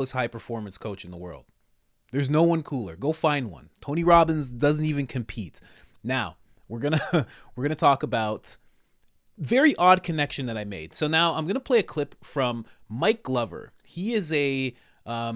high performance coach in the world. There's no one cooler. Go find one. Tony Robbins doesn't even compete. Now, we're going to we're going to talk about very odd connection that I made. So now I'm going to play a clip from Mike Glover. He is a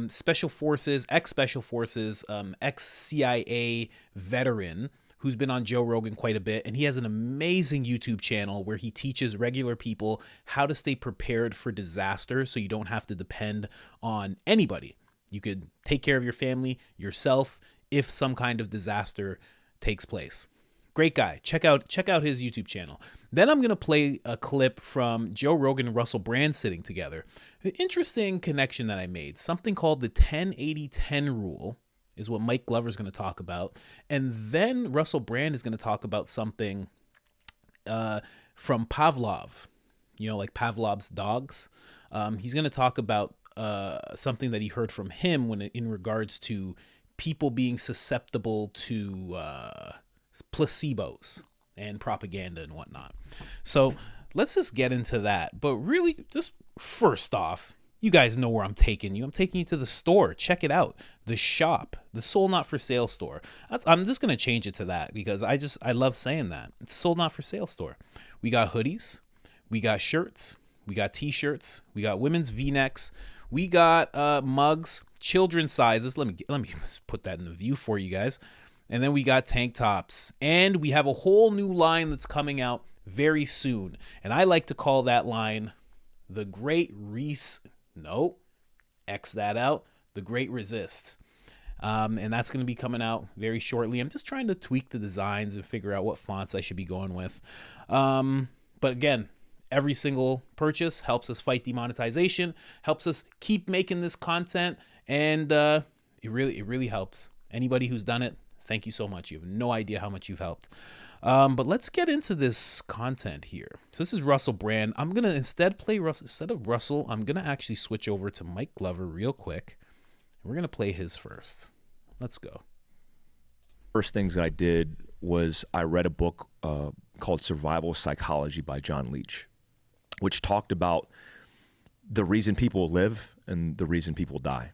special forces, ex-special forces, ex-CIA veteran who's been on Joe Rogan quite a bit. And he has an amazing YouTube channel where he teaches regular people how to stay prepared for disaster so you don't have to depend on anybody. You could take care of your family, yourself, if some kind of disaster takes place. Great guy. Check out his YouTube channel. Then I'm going to play a clip from Joe Rogan and Russell Brand sitting together. An interesting connection that I made. Something called the 10-80-10 rule is what Mike Glover is going to talk about. And then Russell Brand is going to talk about something from Pavlov, like Pavlov's dogs. He's going to talk about something that he heard from him in regards to people being susceptible to placebos and propaganda and whatnot. So let's just get into that. But really, just first off, you guys know where I'm taking you. I'm taking you to the store. Check it out. The shop, the Sold Not For Sale store. I'm just going to change it to that because I love saying that. It's Sold Not For Sale store. We got hoodies. We got shirts. We got t-shirts. We got women's V-necks. We got mugs, children's sizes. Let me put that in the view for you guys. And then we got tank tops. And we have a whole new line that's coming out very soon. And I like to call that line the Great X that out. The Great Resist. And that's going to be coming out very shortly. I'm just trying to tweak the designs and figure out what fonts I should be going with. But again, every single purchase helps us fight demonetization, helps us keep making this content, and it really helps. Anybody who's done it, thank you so much. You have no idea how much you've helped. But let's get into this content here. So this is Russell Brand. I'm going to instead of Russell, I'm going to actually switch over to Mike Glover real quick. We're going to play his first. Let's go. First things that I did was I read a book called Survival Psychology by John Leach, which talked about the reason people live and the reason people die.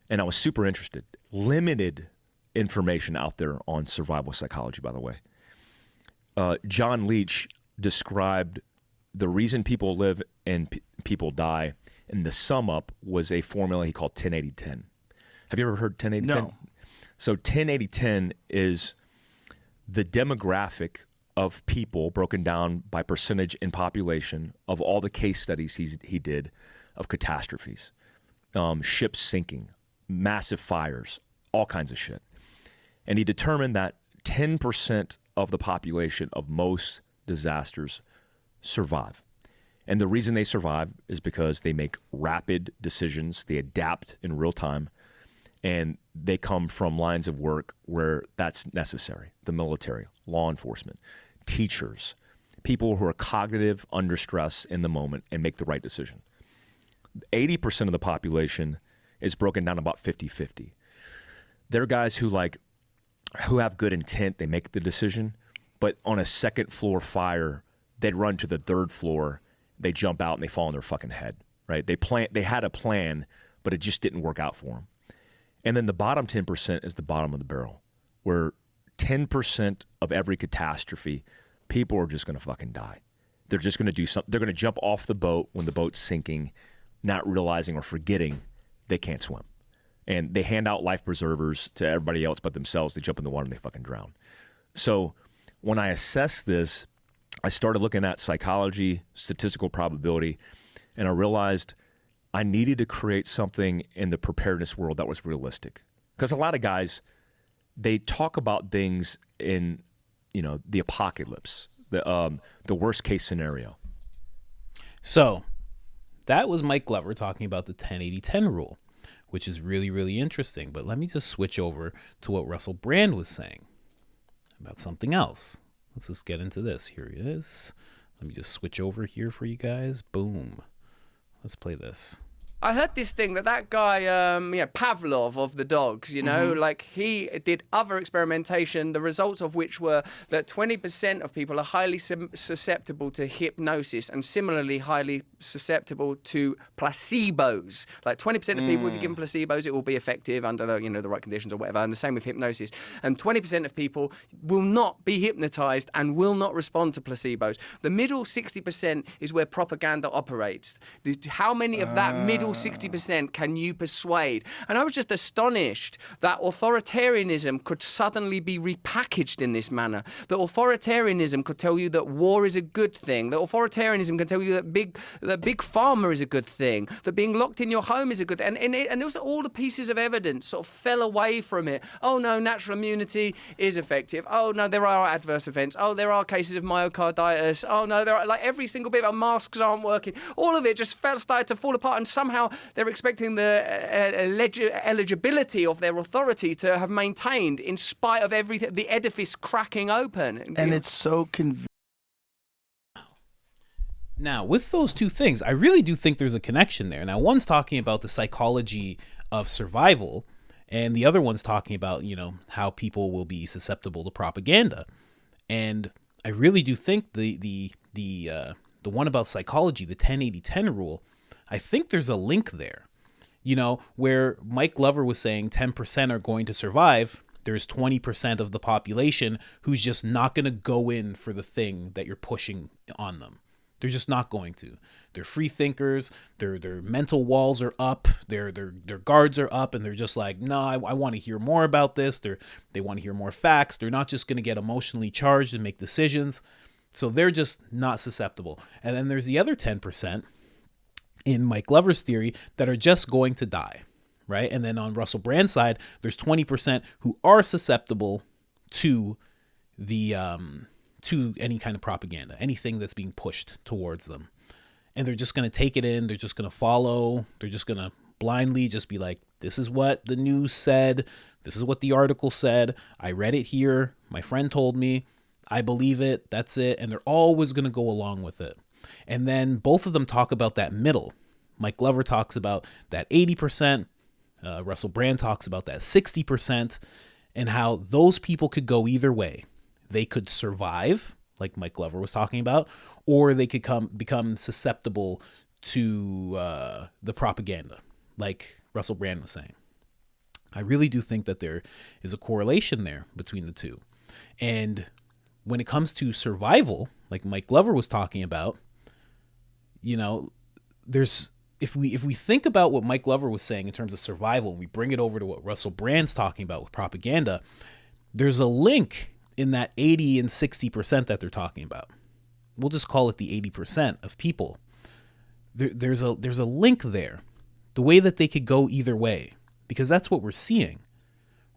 And I was super interested. Limited information out there on survival psychology, by the way. John Leach described the reason people live and people die, and the sum up was a formula he called 10-80-10. Have you ever heard 10-80-10? No. So 10-80-10 is the demographic of people broken down by percentage in population of all the case studies he did of catastrophes, ships sinking, massive fires, all kinds of shit. And he determined that 10% of the population of most disasters survive. And the reason they survive is because they make rapid decisions, they adapt in real time, and they come from lines of work where that's necessary. The military, law enforcement, teachers, people who are cognitive under stress in the moment and make the right decision. 80% of the population is broken down about 50-50. They're guys who have good intent, they make the decision, but on a second floor fire, they'd run to the third floor, they jump out and they fall on their fucking head, right? They had a plan, but it just didn't work out for them. And then the bottom 10% is the bottom of the barrel, where 10% of every catastrophe, people are just going to fucking die. They're just going to do something. They're going to jump off the boat when the boat's sinking, not realizing or forgetting they can't swim. And they hand out life preservers to everybody else but themselves. They jump in the water and they fucking drown. So when I assessed this, I started looking at psychology, statistical probability, and I realized I needed to create something in the preparedness world that was realistic. Because a lot of guys, they talk about things in, the apocalypse, the worst case scenario. So that was Mike Glover talking about the 10-80-10 rule, which is really, really interesting. But let me just switch over to what Russell Brand was saying about something else. Let's just get into this. Here it is. Let me just switch over here for you guys. Boom. Let's play this. I heard this thing that guy, Pavlov of the dogs, like he did other experimentation, the results of which were that 20% of people are highly susceptible to hypnosis and similarly highly susceptible to placebos. Like 20% of people, if you give them placebos, it will be effective under the right conditions or whatever. And the same with hypnosis. And 20% of people will not be hypnotized and will not respond to placebos. The middle 60% is where propaganda operates. How many of that middle 60% can you persuade? And I was just astonished that authoritarianism could suddenly be repackaged in this manner. That authoritarianism could tell you that war is a good thing. That authoritarianism can tell you that big pharma is a good thing. That being locked in your home is a good thing. And it was all the pieces of evidence sort of fell away from it. Oh no, natural immunity is effective. Oh no, there are adverse events. Oh, there are cases of myocarditis. Oh no, there are like every single bit of masks aren't working. All of it just started to fall apart, and somehow they're expecting the eligibility of their authority to have maintained in spite of everything, the edifice cracking open. And it's so convenient. Now, with those two things, I really do think there's a connection there. Now, one's talking about the psychology of survival, and the other one's talking about, how people will be susceptible to propaganda. And I really do think the one about psychology, the 10-80-10 rule, I think there's a link there. Where Mike Glover was saying 10% are going to survive, there's 20% of the population who's just not going to go in for the thing that you're pushing on them. They're just not going to. They're free thinkers. Their mental walls are up. Their guards are up, and they're just like, no, I want to hear more about this. They want to hear more facts. They're not just going to get emotionally charged and make decisions. So they're just not susceptible. And then there's the other 10% in Mike Glover's theory that are just going to die, right? And then on Russell Brand's side, there's 20% who are susceptible to the to any kind of propaganda, anything that's being pushed towards them. And they're just going to take it in. They're just going to follow. They're just going to blindly just be like, this is what the news said. This is what the article said. I read it here. My friend told me. I believe it. That's it. And they're always going to go along with it. And then both of them talk about that middle. Mike Glover talks about that 80%. Russell Brand talks about that 60%, and how those people could go either way. They could survive, like Mike Glover was talking about, or they could become susceptible to the propaganda, like Russell Brand was saying. I really do think that there is a correlation there between the two. And when it comes to survival, like Mike Glover was talking about, there's if we think about what Mike Glover was saying in terms of survival, and we bring it over to what Russell Brand's talking about with propaganda, there's a link in that 80 and 60% that they're talking about. We'll just call it the 80% of people. There's a link there, the way that they could go either way, because that's what we're seeing.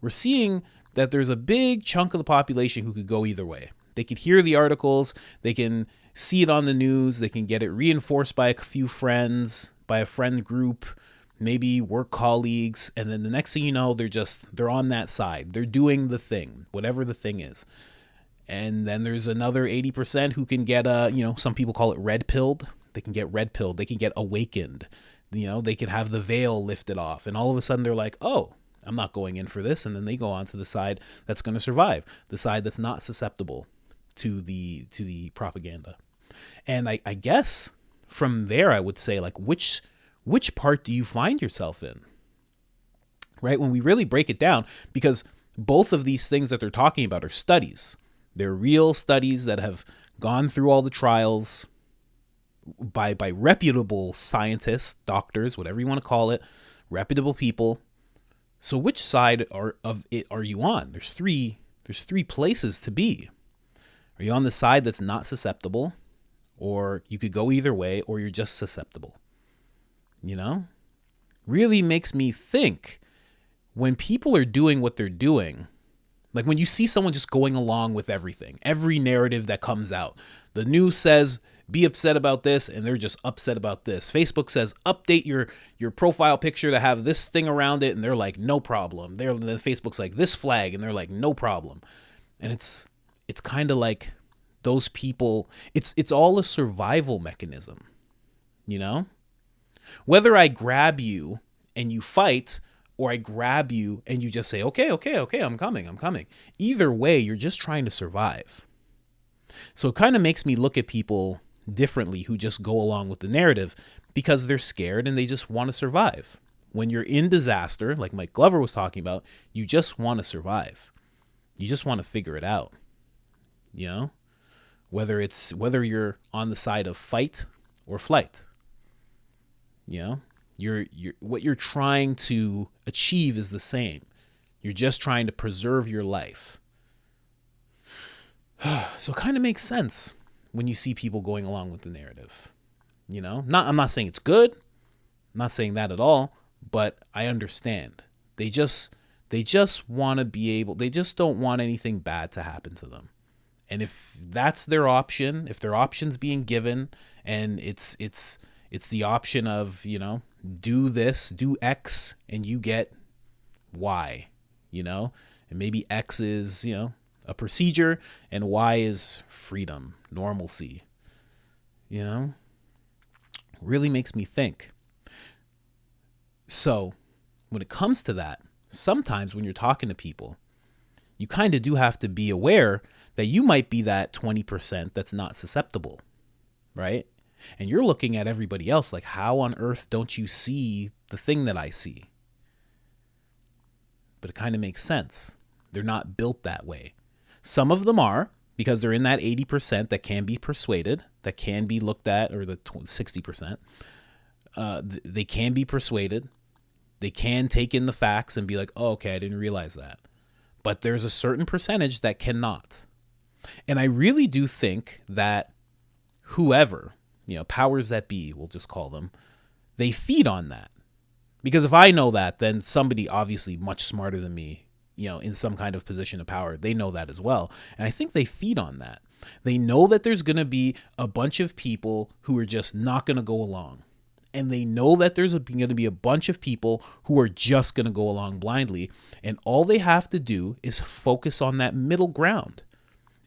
We're seeing that there's a big chunk of the population who could go either way. They could hear the articles, they can see it on the news, they can get it reinforced by a few friends, by a friend group, maybe work colleagues, and then the next thing you know, they're on that side. They're doing the thing, whatever the thing is. And then there's another 80% who can get some people call it red pilled. They can get red pilled. They can get awakened. They can have the veil lifted off, and all of a sudden they're like, oh, I'm not going in for this. And then they go on to the side that's going to survive, the side that's not susceptible to the propaganda. And I guess from there, I would say, like, which part do you find yourself in? Right? When we really break it down, because both of these things that they're talking about are studies. They're real studies that have gone through all the trials by reputable scientists, doctors, whatever you want to call it, reputable people. So which side of it are you on? There's three places to be. Are you on the side that's not susceptible, or you could go either way, or you're just susceptible? Really makes me think when people are doing what they're doing, like when you see someone just going along with everything, every narrative that comes out, the news says, be upset about this, and they're just upset about this. Facebook says, update your profile picture to have this thing around it, and they're like, no problem. Then Facebook's like, this flag, and they're like, no problem. And it's kind of like those people, it's all a survival mechanism, Whether I grab you and you fight, or I grab you and you just say, okay, I'm coming. Either way, you're just trying to survive. So it kind of makes me look at people differently who just go along with the narrative because they're scared and they just want to survive. When you're in disaster, like Mike Glover was talking about, you just want to survive. You just want to figure it out. You know, whether you're on the side of fight or flight. You know, you're what you're trying to achieve is the same. You're just trying to preserve your life. So it kind of makes sense when you see people going along with the narrative. You know, I'm not saying it's good. I'm not saying that at all, but I understand. They just want to be able, they just don't want anything bad to happen to them. And if that's their option, if their option's being given and it's the option of, you know, do this, do X and you get Y, you know, and maybe X is, you know, a procedure and Y is freedom, normalcy, you know, really makes me think. So when it comes to that, sometimes when you're talking to people, you kind of do have to be aware that you might be that 20% that's not susceptible, right? And you're looking at everybody else like, how on earth don't you see the thing that I see? But it kind of makes sense. They're not built that way. Some of them are, because they're in that 80% that can be persuaded, that can be looked at, or the 60%. They can be persuaded. They can take in the facts and be like, oh, okay, I didn't realize that. But there's a certain percentage that cannot. And I really do think that whoever, you know, powers that be, we'll just call them, they feed on that. Because if I know that, then somebody obviously much smarter than me, you know, in some kind of position of power, they know that as well. And I think they feed on that. They know that there's going to be a bunch of people who are just not going to go along. And they know that there's going to be a bunch of people who are just going to go along blindly. And all they have to do is focus on that middle ground.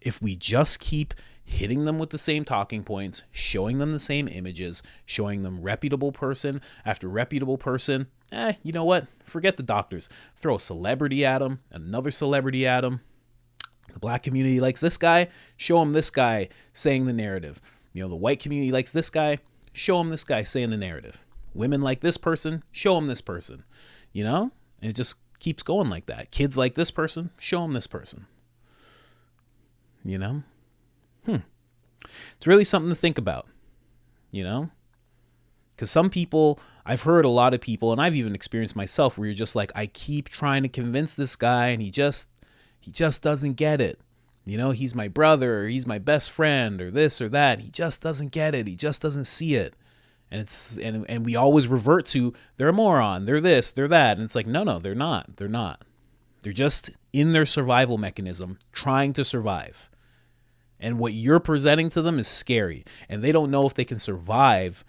If we just keep hitting them with the same talking points, showing them the same images, showing them reputable person after reputable person, you know what? Forget the doctors. Throw a celebrity at them, another celebrity at them. The black community likes this guy, show them this guy saying the narrative. You know, the white community likes this guy, show them this guy saying the narrative. Women like this person, show them this person. You know? And it just keeps going like that. Kids like this person, show them this person. You know? It's really something to think about, you know? Because some people, I've heard a lot of people, and I've even experienced myself, where you're just like, I keep trying to convince this guy, and he just doesn't get it. You know, he's my brother, or he's my best friend, or this or that. He just doesn't get it. He just doesn't see it. And we always revert to, they're a moron, they're this, they're that. And it's like, no, they're not. They're not. They're just in their survival mechanism, trying to survive. And what you're presenting to them is scary. And they don't know if they can survive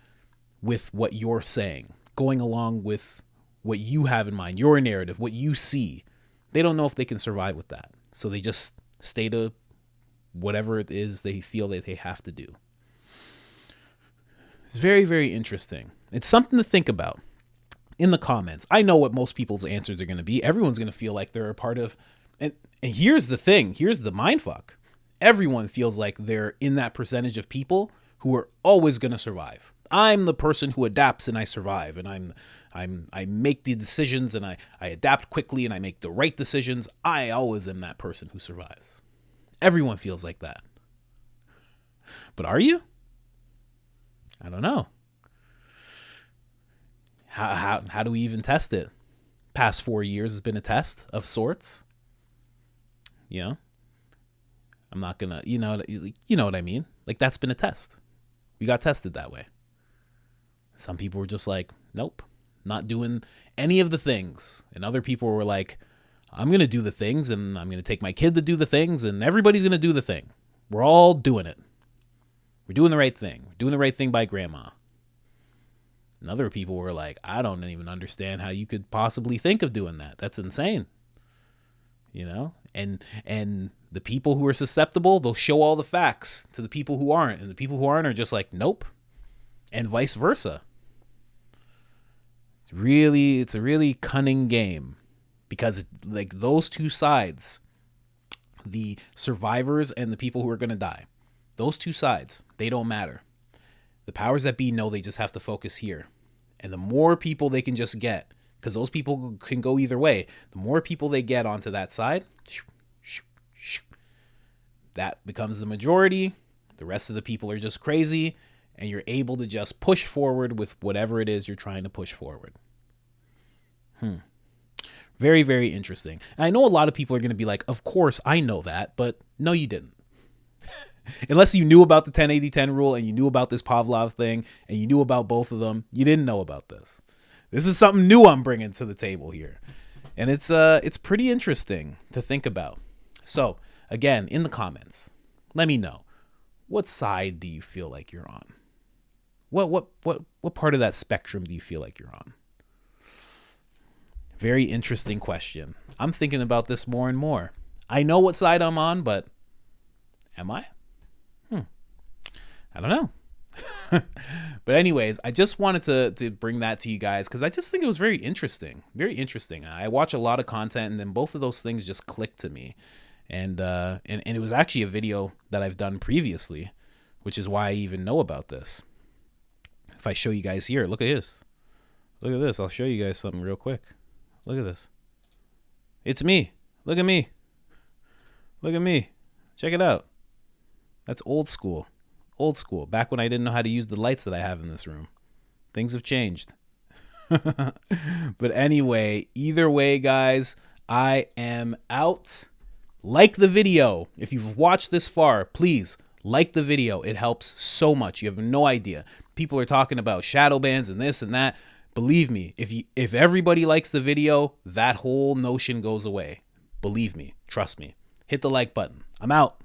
with what you're saying, going along with what you have in mind, your narrative, what you see. They don't know if they can survive with that. So they just stay to whatever it is they feel that they have to do. It's very, very interesting. It's something to think about. In the comments, I know what most people's answers are going to be. Everyone's going to feel like they're a part of, and here's the thing. Here's the mindfuck. Everyone feels like they're in that percentage of people who are always going to survive. I'm the person who adapts and I survive, and I make the decisions and I adapt quickly and I make the right decisions. I always am that person who survives. Everyone feels like that. But are you? I don't know. How do we even test it? Past 4 years has been a test of sorts. You know? I'm not gonna, you know what I mean? Like, that's been a test. We got tested that way. Some people were just like, nope, not doing any of the things. And other people were like, I'm going to do the things, and I'm going to take my kid to do the things, and everybody's going to do the thing. We're all doing it. We're doing the right thing. We're doing the right thing by grandma. And other people were like, I don't even understand how you could possibly think of doing that. That's insane. You know? And the people who are susceptible, they'll show all the facts to the people who aren't. And the people who aren't are just like, nope. And vice versa. It's a really cunning game, because like those two sides, the survivors and the people who are going to die, those two sides, they don't matter. The powers that be know they just have to focus here. And the more people they can just get, because those people can go either way, the more people they get onto that side, that becomes the majority. The rest of the people are just crazy, and you're able to just push forward with whatever it is you're trying to push forward. Very, very interesting. And I know a lot of people are going to be like, of course I know that, but no, you didn't. Unless you knew about the 10-80-10 rule and you knew about this Pavlov thing and you knew about both of them, you didn't know about this. This is something new I'm bringing to the table here. And it's pretty interesting to think about. So, again, in the comments, let me know, what side do you feel like you're on? What part of that spectrum do you feel like you're on? Very interesting question. I'm thinking about this more and more. I know what side I'm on, but am I? I don't know. But anyways, I just wanted to bring that to you guys because I just think it was very interesting. Very interesting. I watch a lot of content, and then both of those things just clicked to me. And it was actually a video that I've done previously, which is why I even know about this. If I show you guys here, look at this. Look at this. I'll show you guys something real quick. Look at this. It's me. Look at me. Look at me. Check it out. That's old school. Old school. Back when I didn't know how to use the lights that I have in this room. Things have changed. But anyway, either way, guys, I am out. Like the video. If you've watched this far, please like the video. It helps so much. You have no idea. People are talking about shadow bans and this and that. Believe me, if everybody likes the video, that whole notion goes away. Believe me. Trust me. Hit the like button. I'm out.